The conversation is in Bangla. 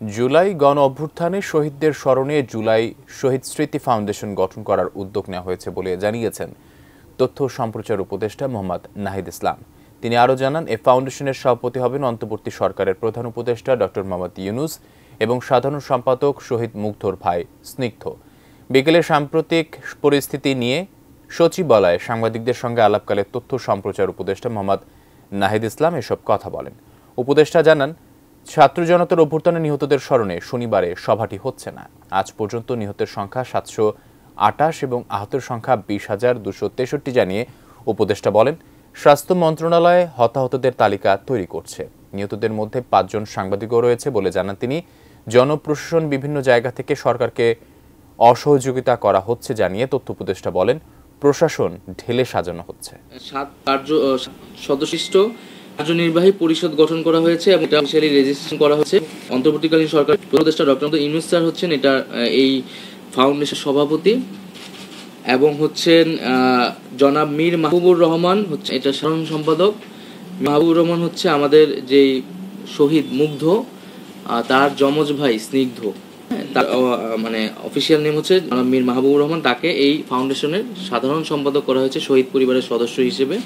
জুলাই গণ অভ্যুত্থানে শহীদদের স্মরণে জুলাই শহীদ স্মৃতি ফাউন্ডেশন গঠন করার উদ্যোগ নেওয়া হয়েছে বলে জানিয়েছেন তথ্য ও সম্প্রচার উপদেষ্টা মোহাম্মদ নাহিদ ইসলাম। তিনি আরও জানান, এ ফাউন্ডেশনের সভাপতি হবেন অন্তর্বর্তী সরকারের প্রধান উপদেষ্টা ডক্টর মোহাম্মদ ইউনূস এবং সাধারণ সম্পাদক শহীদ মুগ্ধর ভাই স্নিগ্ধ। বিকেলে সাম্প্রতিক পরিস্থিতি নিয়ে সচিবালয়ে সাংবাদিকদের সঙ্গে আলাপকালে তথ্য সম্প্রচার উপদেষ্টা মোহাম্মদ নাহিদ ইসলাম এসব কথা বলেন। উপদেষ্টা জানান, ছাত্র জনতার অভ্যুত্থানে নিহতদের স্মরণে শনিবারে সভাটি হচ্ছে না। আজ পর্যন্ত নিহতের সংখ্যা 728 এবং আহতের সংখ্যা 20,263 জানিয়ে উপদেষ্টা বলেন, স্বাস্থ্য মন্ত্রণালয় হতাহতদের তালিকা তৈরি করছে। নিহতদের মধ্যে 5 জন সাংবাদিকও রয়েছে বলে জানান তিনি। জনপ্রশাসন বিভিন্ন জায়গা থেকে সরকারকে অসহযোগিতা করা হচ্ছে জানিয়ে তথ্য উপদেষ্টা বলেন, প্রশাসন ঢেলে সাজানো হচ্ছে। 7 সদস্যবিশিষ্ট কার্যনির্বাহী পরিষদ গঠন করা হয়েছে এবং এটা অফিশিয়ালি রেজিস্ট্রেশন করা হয়েছে। অন্তর্বর্তীকালীন সরকার উপদেষ্টা ডক্টর ইউনূস স্যার হচ্ছেন এটা এই ফাউন্ডেশন সভাপতি এবং হচ্ছেন জনাব মীর মাহবুবুর রহমান হচ্ছে এটা সাধারণ সম্পাদক। মাহবুবুর রহমান হচ্ছে আমাদের যে শহীদ মুগ্ধ তার যমজ ভাই স্নিগ্ধ, তার মানে অফিসিয়াল নেম হচ্ছে মীর মাহবুবুর রহমান। তাকে এই ফাউন্ডেশনের সাধারণ সম্পাদক করা হয়েছে শহীদ পরিবারের সদস্য হিসেবে।